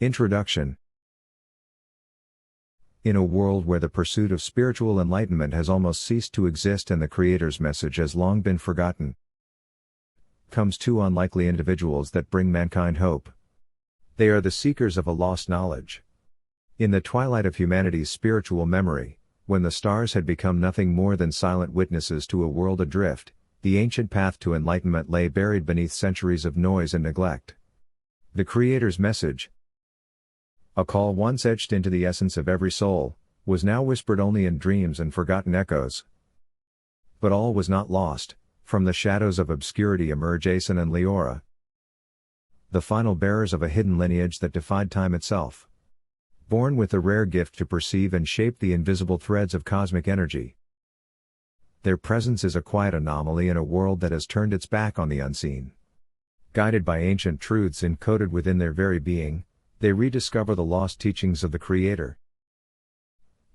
Introduction. In a world where the pursuit of spiritual enlightenment has almost ceased to exist and the Creator's message has long been forgotten, comes two unlikely individuals that bring mankind hope. They are the seekers of a lost knowledge. In the twilight of humanity's spiritual memory, when the stars had become nothing more than silent witnesses to a world adrift, the ancient path to enlightenment lay buried beneath centuries of noise and neglect. The Creator's message, a call once etched into the essence of every soul, was now whispered only in dreams and forgotten echoes. But all was not lost. From the shadows of obscurity emerge Aeson and Liora, the final bearers of a hidden lineage that defied time itself. Born with the rare gift to perceive and shape the invisible threads of cosmic energy, their presence is a quiet anomaly in a world that has turned its back on the unseen. Guided by ancient truths encoded within their very being, they rediscover the lost teachings of the Creator.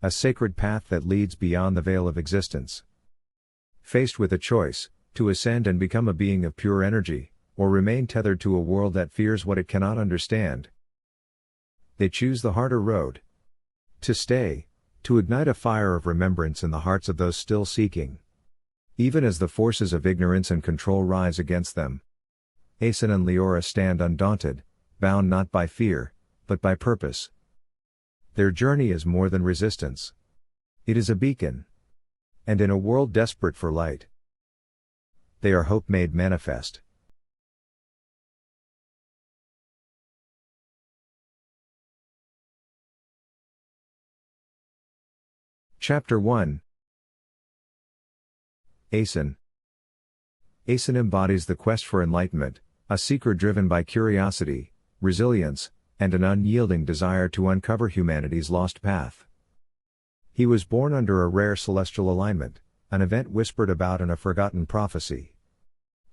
A sacred path that leads beyond the veil of existence. Faced with a choice, to ascend and become a being of pure energy, or remain tethered to a world that fears what it cannot understand, they choose the harder road. To stay, to ignite a fire of remembrance in the hearts of those still seeking. Even as the forces of ignorance and control rise against them, Aeson and Liora stand undaunted, bound not by fear, but by purpose. Their journey is more than resistance. It is a beacon. And in a world desperate for light, they are hope made manifest. Chapter 1. Aeson. Aeson embodies the quest for enlightenment, a seeker driven by curiosity, resilience, and an unyielding desire to uncover humanity's lost path. He was born under a rare celestial alignment, an event whispered about in a forgotten prophecy.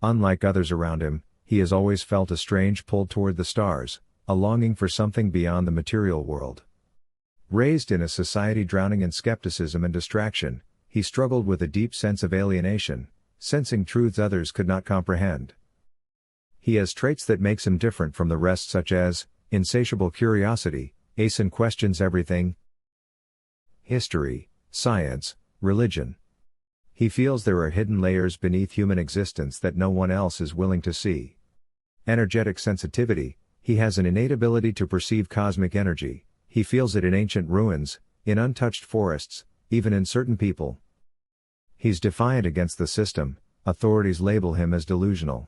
Unlike others around him, he has always felt a strange pull toward the stars, a longing for something beyond the material world. Raised in a society drowning in skepticism and distraction, he struggled with a deep sense of alienation, sensing truths others could not comprehend. He has traits that makes him different from the rest, such as insatiable curiosity. Aeson questions everything: history, science, religion. He feels there are hidden layers beneath human existence that no one else is willing to see. Energetic sensitivity. He has an innate ability to perceive cosmic energy. He feels it in ancient ruins, in untouched forests, even in certain people. He's defiant against the system. Authorities label him as delusional.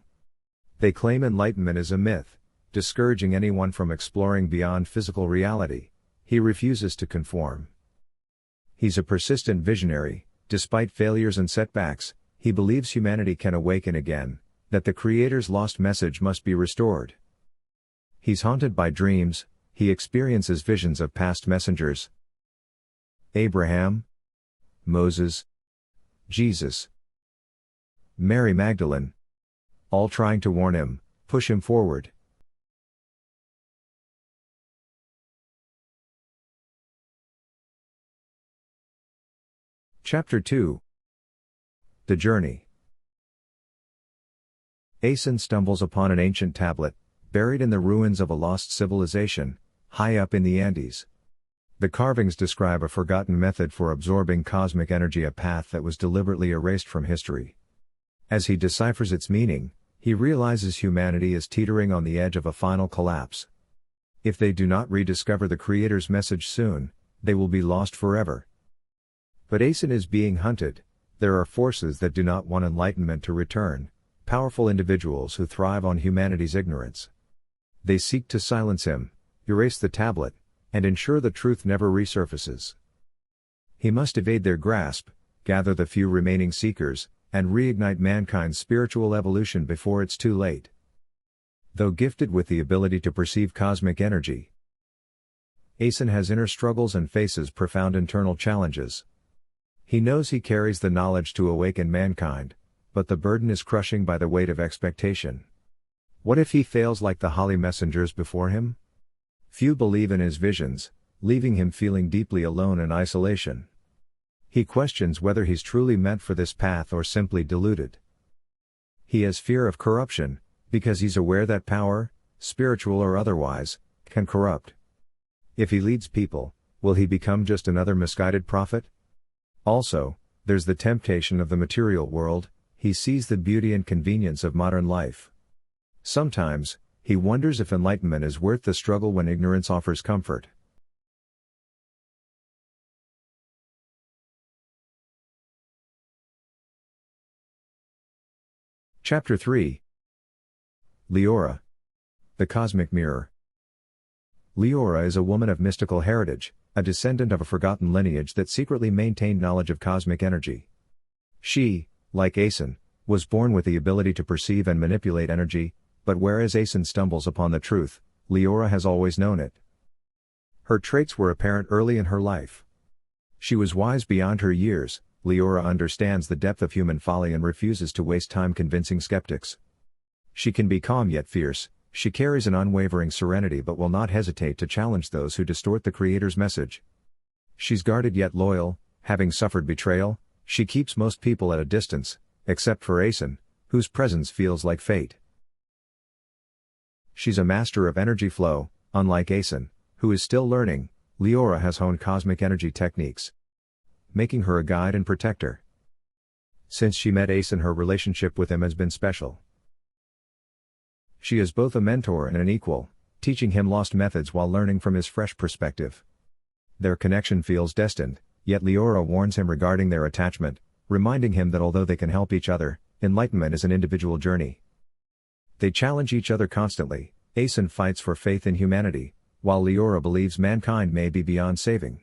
They claim enlightenment is a myth, discouraging anyone from exploring beyond physical reality. He refuses to conform. He's a persistent visionary. Despite failures and setbacks, he believes humanity can awaken again, that the Creator's lost message must be restored. He's haunted by dreams. He experiences visions of past messengers: Abraham, Moses, Jesus, Mary Magdalene, all trying to warn him, push him forward. Chapter 2. The Journey. Aeson stumbles upon an ancient tablet, buried in the ruins of a lost civilization, high up in the Andes. The carvings describe a forgotten method for absorbing cosmic energy, a path that was deliberately erased from history. As he deciphers its meaning, he realizes humanity is teetering on the edge of a final collapse. If they do not rediscover the Creator's message soon, they will be lost forever. But Aeson is being hunted. There are forces that do not want enlightenment to return, powerful individuals who thrive on humanity's ignorance. They seek to silence him, erase the tablet, and ensure the truth never resurfaces. He must evade their grasp, gather the few remaining seekers, and reignite mankind's spiritual evolution before it's too late. Though gifted with the ability to perceive cosmic energy, Aeson has inner struggles and faces profound internal challenges. He knows he carries the knowledge to awaken mankind, but the burden is crushing by the weight of expectation. What if he fails like the holy messengers before him? Few believe in his visions, leaving him feeling deeply alone in isolation. He questions whether he's truly meant for this path or simply deluded. He has fear of corruption, because he's aware that power, spiritual or otherwise, can corrupt. If he leads people, will he become just another misguided prophet? Also, there's the temptation of the material world. He sees the beauty and convenience of modern life. Sometimes, he wonders if enlightenment is worth the struggle when ignorance offers comfort. Chapter 3. Liora. The Cosmic Mirror. Liora is a woman of mystical heritage, a descendant of a forgotten lineage that secretly maintained knowledge of cosmic energy. She, like Aeson, was born with the ability to perceive and manipulate energy, but whereas Aeson stumbles upon the truth, Liora has always known it. Her traits were apparent early in her life. She was wise beyond her years. Liora understands the depth of human folly and refuses to waste time convincing skeptics. She can be calm yet fierce. She carries an unwavering serenity but will not hesitate to challenge those who distort the Creator's message. She's guarded yet loyal. Having suffered betrayal, she keeps most people at a distance, except for Aeson, whose presence feels like fate. She's a master of energy flow. Unlike Aeson, who is still learning, Liora has honed cosmic energy techniques, making her a guide and protector. Since she met Aeson, her relationship with him has been special. She is both a mentor and an equal, teaching him lost methods while learning from his fresh perspective. Their connection feels destined, yet Liora warns him regarding their attachment, reminding him that although they can help each other, enlightenment is an individual journey. They challenge each other constantly. Aeson fights for faith in humanity, while Liora believes mankind may be beyond saving.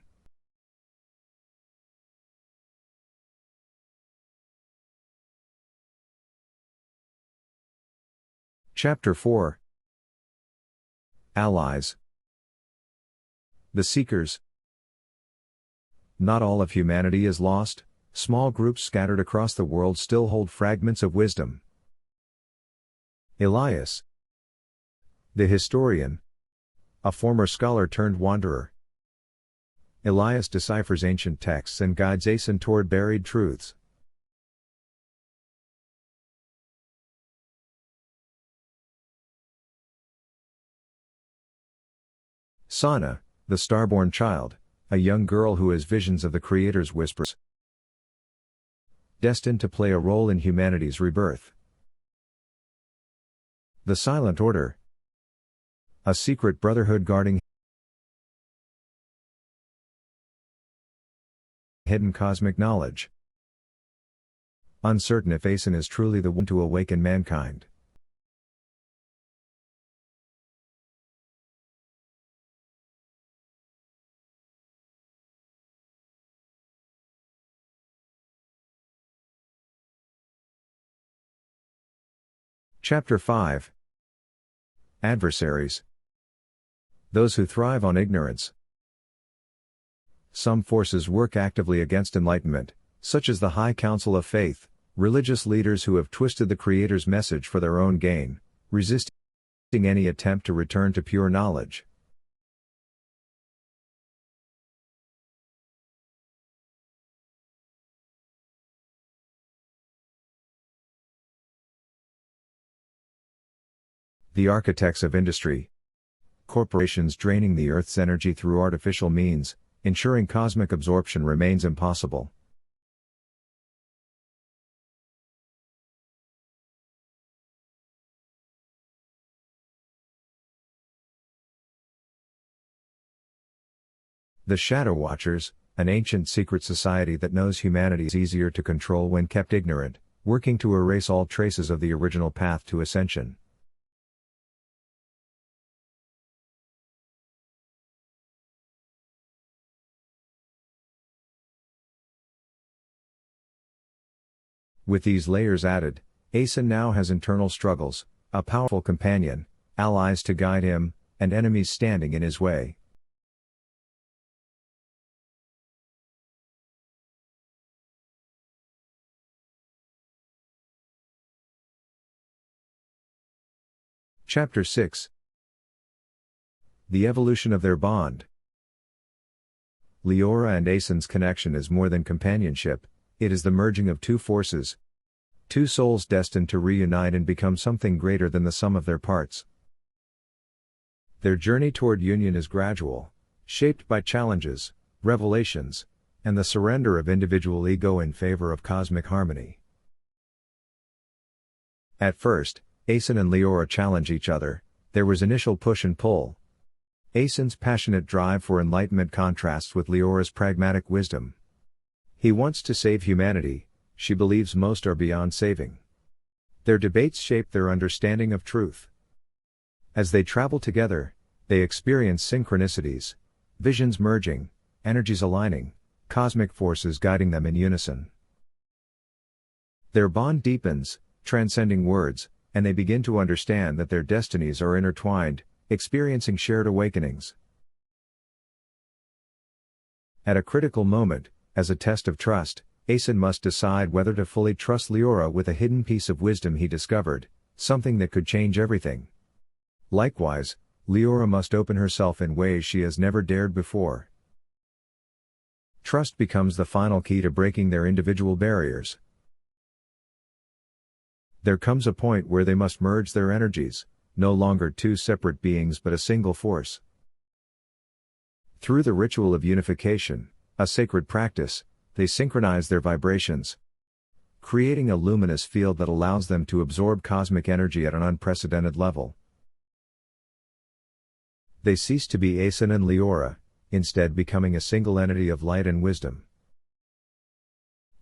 Chapter 4. Allies. The Seekers. Not all of humanity is lost. Small groups scattered across the world still hold fragments of wisdom. Elias. The historian. A former scholar turned wanderer. Elias deciphers ancient texts and guides Aeson toward buried truths. Sana, the starborn child, a young girl who has visions of the Creator's whispers, destined to play a role in humanity's rebirth. The Silent Order, a secret brotherhood guarding hidden cosmic knowledge. Uncertain if Aeson is truly the one to awaken mankind. Chapter 5. Adversaries. Those who thrive on ignorance. Some forces work actively against enlightenment, such as the High Council of Faith, religious leaders who have twisted the Creator's message for their own gain, resisting any attempt to return to pure knowledge. The architects of industry. Corporations draining the Earth's energy through artificial means, ensuring cosmic absorption remains impossible. The Shadow Watchers, an ancient secret society that knows humanity is easier to control when kept ignorant, working to erase all traces of the original path to ascension. With these layers added, Aeson now has internal struggles, a powerful companion, allies to guide him, and enemies standing in his way. Chapter 6. The evolution of their bond. Liora and Aeson's connection is more than companionship, it is the merging of two forces. Two souls destined to reunite and become something greater than the sum of their parts. Their journey toward union is gradual, shaped by challenges, revelations, and the surrender of individual ego in favor of cosmic harmony. At first, Aeson and Liora challenge each other. There was initial push and pull. Aeson's passionate drive for enlightenment contrasts with Liora's pragmatic wisdom. He wants to save humanity, she believes most are beyond saving. Their debates shape their understanding of truth. As they travel together, they experience synchronicities, visions merging, energies aligning, cosmic forces guiding them in unison. Their bond deepens, transcending words, and they begin to understand that their destinies are intertwined, experiencing shared awakenings. At a critical moment, as a test of trust, Aeson must decide whether to fully trust Liora with a hidden piece of wisdom he discovered, something that could change everything. Likewise, Liora must open herself in ways she has never dared before. Trust becomes the final key to breaking their individual barriers. There comes a point where they must merge their energies, no longer two separate beings but a single force. Through the ritual of unification, a sacred practice, they synchronize their vibrations, creating a luminous field that allows them to absorb cosmic energy at an unprecedented level. They cease to be Aeson and Liora, instead becoming a single entity of light and wisdom.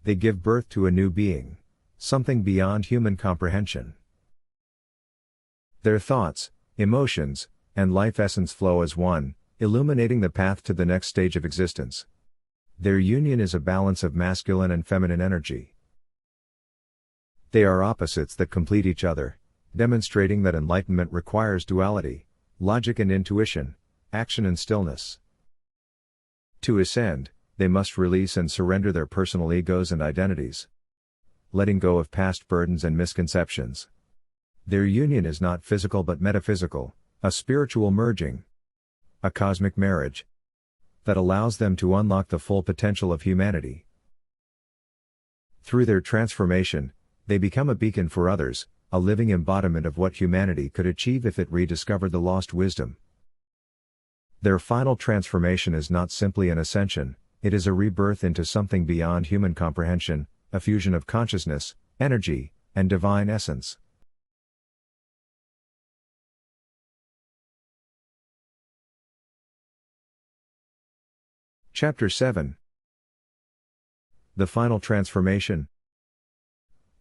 They give birth to a new being, something beyond human comprehension. Their thoughts, emotions, and life essence flow as one, illuminating the path to the next stage of existence. Their union is a balance of masculine and feminine energy. They are opposites that complete each other, demonstrating that enlightenment requires duality, logic and intuition, action and stillness. To ascend, they must release and surrender their personal egos and identities, letting go of past burdens and misconceptions. Their union is not physical but metaphysical, a spiritual merging, a cosmic marriage that allows them to unlock the full potential of humanity. Through their transformation, they become a beacon for others, a living embodiment of what humanity could achieve if it rediscovered the lost wisdom. Their final transformation is not simply an ascension, it is a rebirth into something beyond human comprehension, a fusion of consciousness, energy, and divine essence. Chapter 7. The Final Transformation.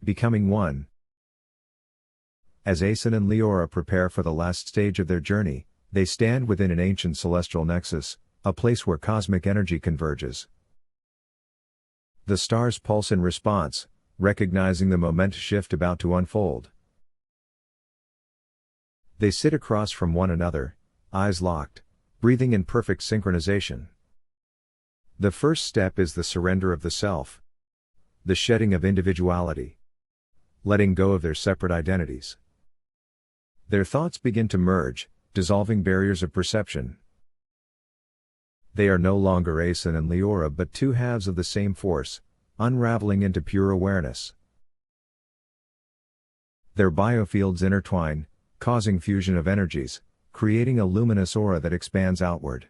Becoming One. As Aeson and Liora prepare for the last stage of their journey, they stand within an ancient celestial nexus, a place where cosmic energy converges. The stars pulse in response, recognizing the momentous shift about to unfold. They sit across from one another, eyes locked, breathing in perfect synchronization. The first step is the surrender of the self, the shedding of individuality, letting go of their separate identities. Their thoughts begin to merge, dissolving barriers of perception. They are no longer Aeson and Liora but two halves of the same force, unraveling into pure awareness. Their biofields intertwine, causing fusion of energies, creating a luminous aura that expands outward.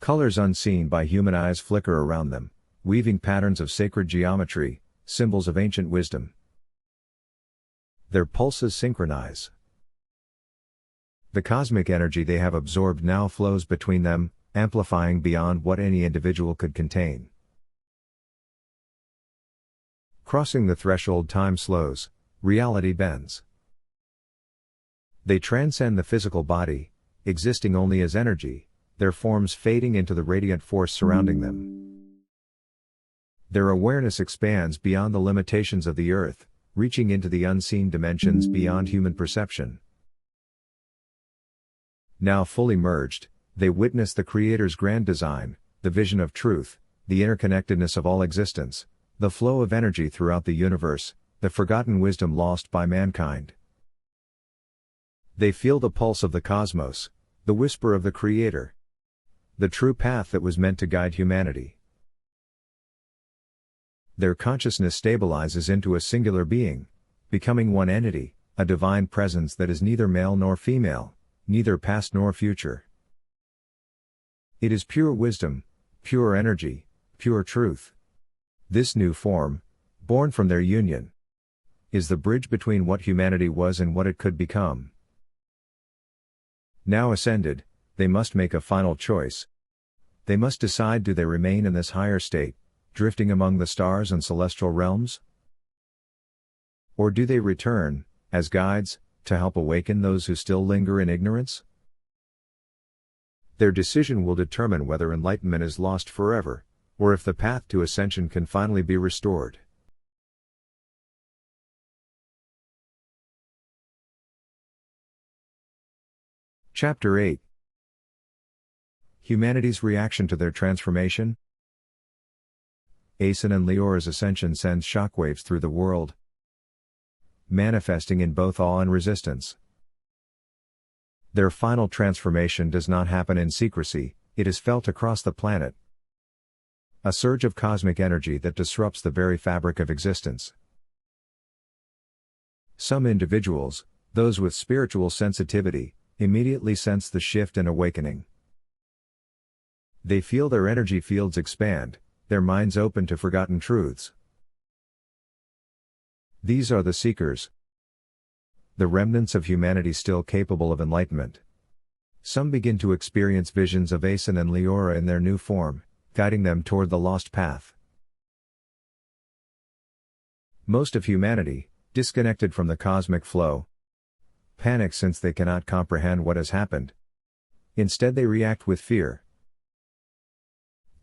Colors unseen by human eyes flicker around them, weaving patterns of sacred geometry, symbols of ancient wisdom. Their pulses synchronize. The cosmic energy they have absorbed now flows between them, amplifying beyond what any individual could contain. Crossing the threshold, time slows, reality bends. They transcend the physical body, existing only as energy, their forms fading into the radiant force surrounding them. Their awareness expands beyond the limitations of the earth, reaching into the unseen dimensions beyond human perception. Now fully merged, they witness the Creator's grand design, the vision of truth, the interconnectedness of all existence, the flow of energy throughout the universe, the forgotten wisdom lost by mankind. They feel the pulse of the cosmos, the whisper of the Creator, the true path that was meant to guide humanity. Their consciousness stabilizes into a singular being, becoming one entity, a divine presence that is neither male nor female, neither past nor future. It is pure wisdom, pure energy, pure truth. This new form, born from their union, is the bridge between what humanity was and what it could become. Now ascended, they must make a final choice. They must decide, do they remain in this higher state, drifting among the stars and celestial realms? Or do they return, as guides, to help awaken those who still linger in ignorance? Their decision will determine whether enlightenment is lost forever, or if the path to ascension can finally be restored. Chapter 8. Humanity's reaction to their transformation. Aeson and Liora's ascension sends shockwaves through the world, manifesting in both awe and resistance. Their final transformation does not happen in secrecy, it is felt across the planet. A surge of cosmic energy that disrupts the very fabric of existence. Some individuals, those with spiritual sensitivity, immediately sense the shift and awakening. They feel their energy fields expand, their minds open to forgotten truths. These are the seekers, the remnants of humanity still capable of enlightenment. Some begin to experience visions of Aeson and Liora in their new form, guiding them toward the lost path. Most of humanity, disconnected from the cosmic flow, panic since they cannot comprehend what has happened. Instead they react with fear.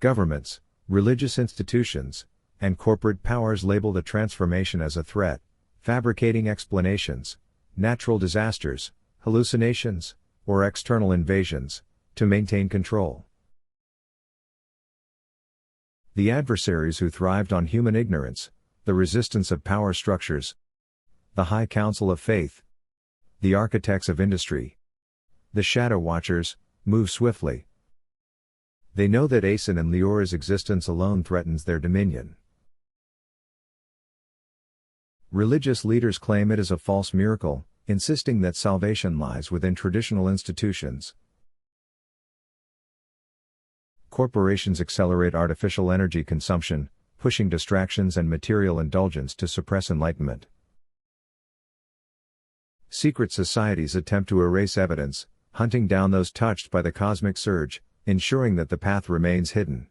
Governments, religious institutions, and corporate powers label the transformation as a threat, fabricating explanations, natural disasters, hallucinations, or external invasions, to maintain control. The adversaries who thrived on human ignorance, the resistance of power structures, the High Council of Faith, the architects of industry, the shadow watchers, move swiftly. They know that Aeson and Liora's existence alone threatens their dominion. Religious leaders claim it is a false miracle, insisting that salvation lies within traditional institutions. Corporations accelerate artificial energy consumption, pushing distractions and material indulgence to suppress enlightenment. Secret societies attempt to erase evidence, hunting down those touched by the cosmic surge, ensuring that the path remains hidden.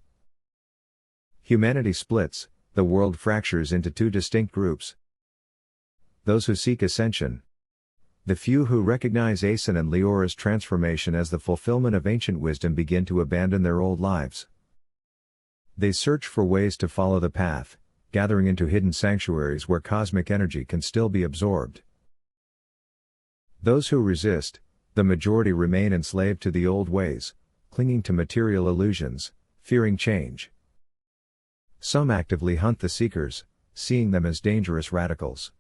Humanity splits, the world fractures into two distinct groups. Those who seek ascension. The few who recognize Aeson and Liora's transformation as the fulfillment of ancient wisdom begin to abandon their old lives. They search for ways to follow the path, gathering into hidden sanctuaries where cosmic energy can still be absorbed. Those who resist, the majority, remain enslaved to the old ways, clinging to material illusions, fearing change. Some actively hunt the seekers, seeing them as dangerous radicals.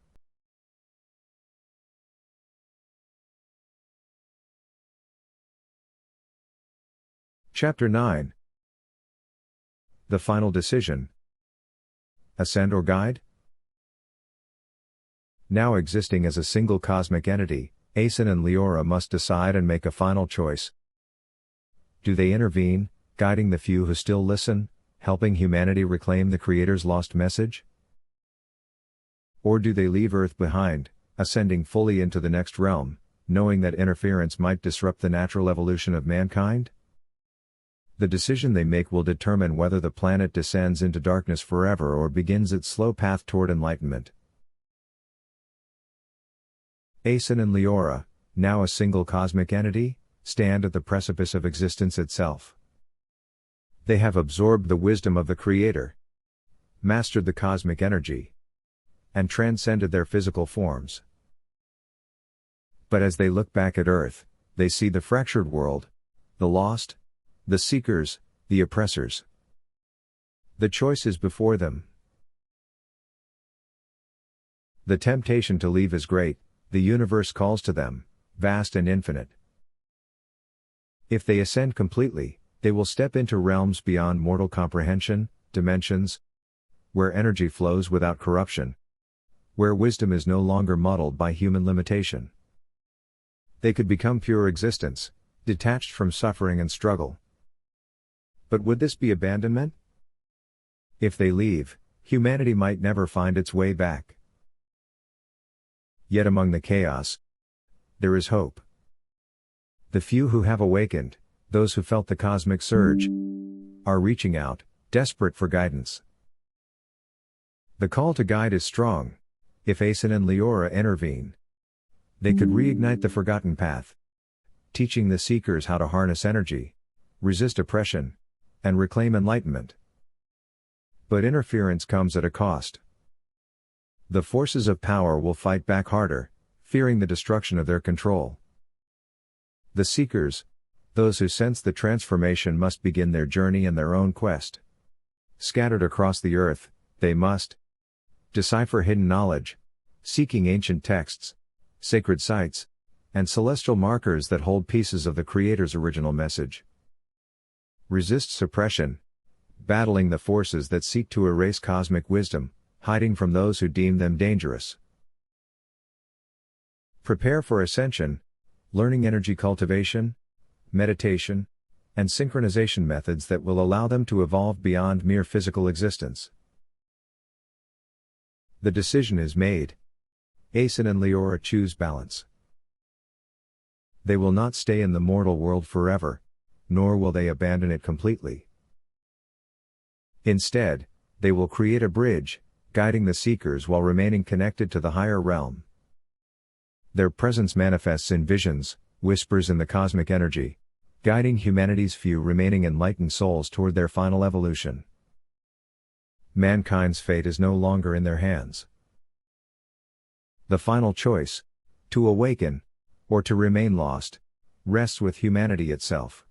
Chapter 9. The final decision. Ascend or guide? Now existing as a single cosmic entity, Aeson and Liora must decide and make a final choice. Do they intervene, guiding the few who still listen, helping humanity reclaim the Creator's lost message? Or do they leave Earth behind, ascending fully into the next realm, knowing that interference might disrupt the natural evolution of mankind? The decision they make will determine whether the planet descends into darkness forever or begins its slow path toward enlightenment. Aeson and Liora, now a single cosmic entity, stand at the precipice of existence itself. They have absorbed the wisdom of the Creator, mastered the cosmic energy, and transcended their physical forms. But as they look back at Earth, they see the fractured world, the lost, the seekers, the oppressors. The choice is before them. The temptation to leave is great, the universe calls to them, vast and infinite. If they ascend completely, they will step into realms beyond mortal comprehension, dimensions where energy flows without corruption, where wisdom is no longer muddled by human limitation. They could become pure existence, detached from suffering and struggle. But would this be abandonment? If they leave, humanity might never find its way back. Yet among the chaos, there is hope. The few who have awakened, those who felt the cosmic surge, are reaching out, desperate for guidance. The call to guide is strong. If Aeson and Liora intervene, they could reignite the forgotten path, teaching the seekers how to harness energy, resist oppression, and reclaim enlightenment. But interference comes at a cost. The forces of power will fight back harder, fearing the destruction of their control. The seekers, those who sense the transformation, must begin their journey in their own quest. Scattered across the earth, they must decipher hidden knowledge, seeking ancient texts, sacred sites, and celestial markers that hold pieces of the Creator's original message. Resist suppression, battling the forces that seek to erase cosmic wisdom, hiding from those who deem them dangerous. Prepare for ascension, learning energy cultivation, meditation, and synchronization methods that will allow them to evolve beyond mere physical existence. The decision is made. Aeson and Liora choose balance. They will not stay in the mortal world forever, nor will they abandon it completely. Instead, they will create a bridge, guiding the seekers while remaining connected to the higher realm. Their presence manifests in visions, whispers in the cosmic energy, guiding humanity's few remaining enlightened souls toward their final evolution. Mankind's fate is no longer in their hands. The final choice, to awaken, or to remain lost, rests with humanity itself.